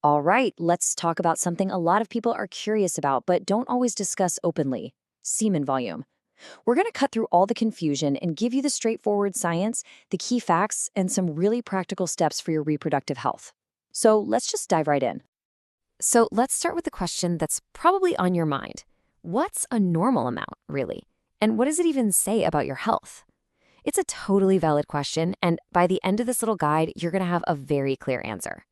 All right, let's talk about something a lot of people are curious about but don't always discuss openly: semen volume. We're going to cut through all the confusion and give you the straightforward science, the key facts, and some really practical steps for your reproductive health. So let's just dive right in. So let's start with the question that's probably on your mind. What's a normal amount, really? And what does it even say about your health? It's a totally valid question, and by the end of this little guide, you're going to have a very clear answer.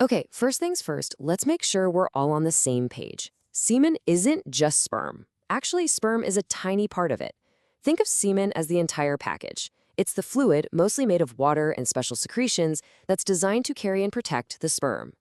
Okay, first things first, let's make sure we're all on the same page. Semen isn't just sperm. Actually, sperm is a tiny part of it. Think of semen as the entire package. It's the fluid, mostly made of water and special secretions, that's designed to carry and protect the sperm.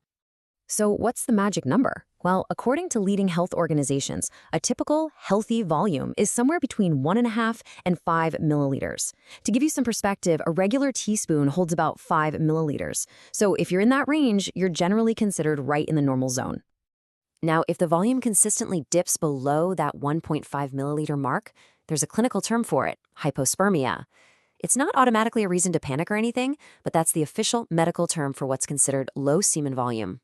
So what's the magic number? Well, according to leading health organizations, a typical healthy volume is somewhere between 1.5 and 5 milliliters. To give you some perspective, a regular teaspoon holds about 5 milliliters. So if you're in that range, you're generally considered right in the normal zone. Now, if the volume consistently dips below that 1.5 milliliter mark, there's a clinical term for it: hypospermia. It's not automatically a reason to panic or anything, but that's the official medical term for what's considered low semen volume.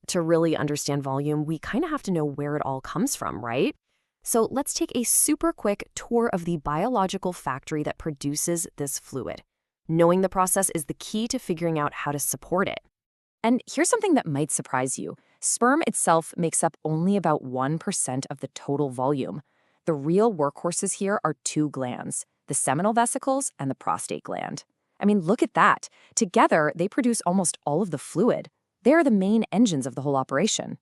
To really understand volume, we kind of have to know where it all comes from, right? So let's take a super quick tour of the biological factory that produces this fluid. Knowing the process is the key to figuring out how to support it. And here's something that might surprise you. Sperm itself makes up only about 1% of the total volume. The real workhorses here are two glands: the seminal vesicles and the prostate gland. I mean, look at that. Together, they produce almost all of the fluid. They are the main engines of the whole operation.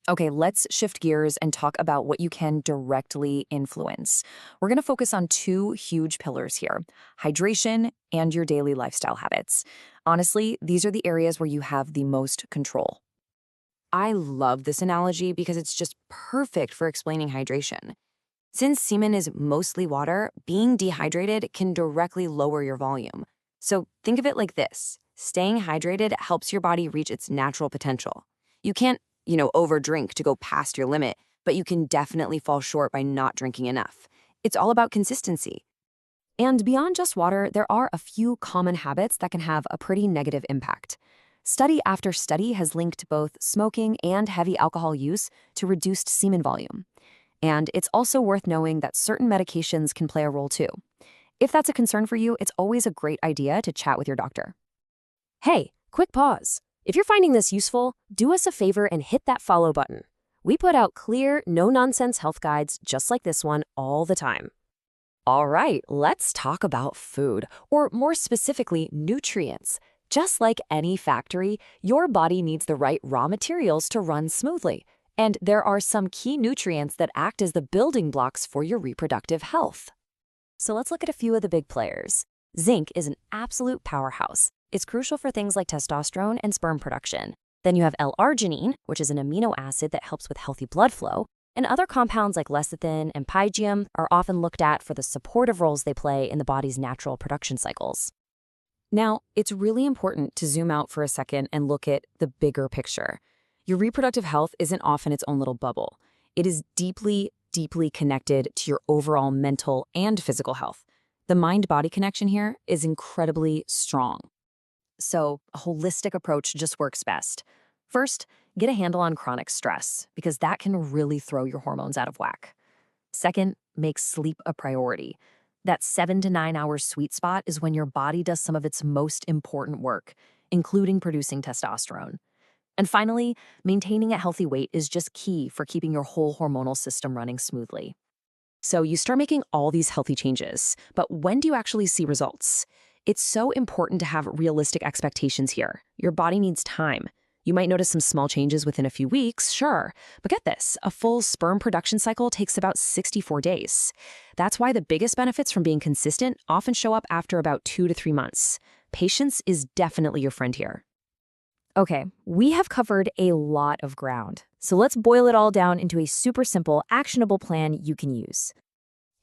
Okay, let's shift gears and talk about what you can directly influence. We're going to focus on two huge pillars here: hydration and your daily lifestyle habits. Honestly, these are the areas where you have the most control. I love this analogy because it's just perfect for explaining hydration. Since semen is mostly water, being dehydrated can directly lower your volume. So think of it like this: staying hydrated helps your body reach its natural potential. You can't, overdrink to go past your limit, but you can definitely fall short by not drinking enough. It's all about consistency. And beyond just water, there are a few common habits that can have a pretty negative impact. Study after study has linked both smoking and heavy alcohol use to reduced semen volume. And it's also worth knowing that certain medications can play a role too. If that's a concern for you, it's always a great idea to chat with your doctor. Hey, quick pause. If you're finding this useful, do us a favor and hit that follow button. We put out clear, no-nonsense health guides just like this one all the time. All right, let's talk about food, or more specifically, nutrients. Just like any factory, your body needs the right raw materials to run smoothly. And there are some key nutrients that act as the building blocks for your reproductive health. So let's look at a few of the big players. Zinc is an absolute powerhouse. It's crucial for things like testosterone and sperm production. Then you have L-arginine, which is an amino acid that helps with healthy blood flow. And other compounds like lecithin and pygium are often looked at for the supportive roles they play in the body's natural production cycles. Now, it's really important to zoom out for a second and look at the bigger picture. Your reproductive health isn't often its own little bubble. It is deeply, deeply connected to your overall mental and physical health. The mind-body connection here is incredibly strong. So a holistic approach just works best. First, get a handle on chronic stress, because that can really throw your hormones out of whack. Second, make sleep a priority. That 7 to 9 hours sweet spot is when your body does some of its most important work, including producing testosterone. And finally, maintaining a healthy weight is just key for keeping your whole hormonal system running smoothly. So you start making all these healthy changes, but when do you actually see results? It's so important to have realistic expectations here. Your body needs time. You might notice some small changes within a few weeks, sure, but get this, a full sperm production cycle takes about 64 days. That's why the biggest benefits from being consistent often show up after about 2 to 3 months. Patience is definitely your friend here. Okay, we have covered a lot of ground, so let's boil it all down into a super simple, actionable plan you can use.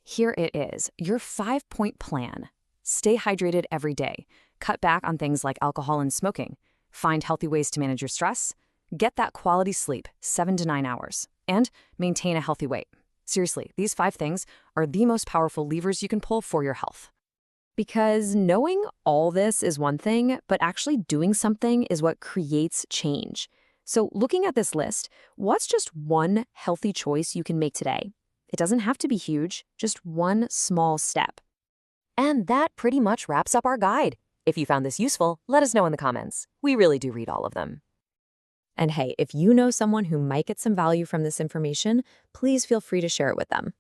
Here it is, your 5-point plan. Stay hydrated every day. Cut back on things like alcohol and smoking. Find healthy ways to manage your stress. Get that quality sleep, 7 to 9 hours. And maintain a healthy weight. Seriously, these 5 things are the most powerful levers you can pull for your health. Because knowing all this is one thing, but actually doing something is what creates change. So, looking at this list, what's just one healthy choice you can make today? It doesn't have to be huge, just one small step. And that pretty much wraps up our guide. If you found this useful, let us know in the comments. We really do read all of them. And hey, if you know someone who might get some value from this information, please feel free to share it with them.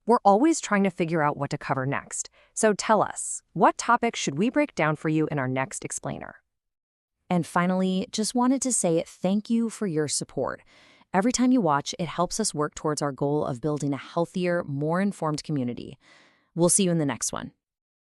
We're always trying to figure out what to cover next. So tell us, what topic should we break down for you in our next explainer? And finally, just wanted to say thank you for your support. Every time you watch, it helps us work towards our goal of building a healthier, more informed community. We'll see you in the next one.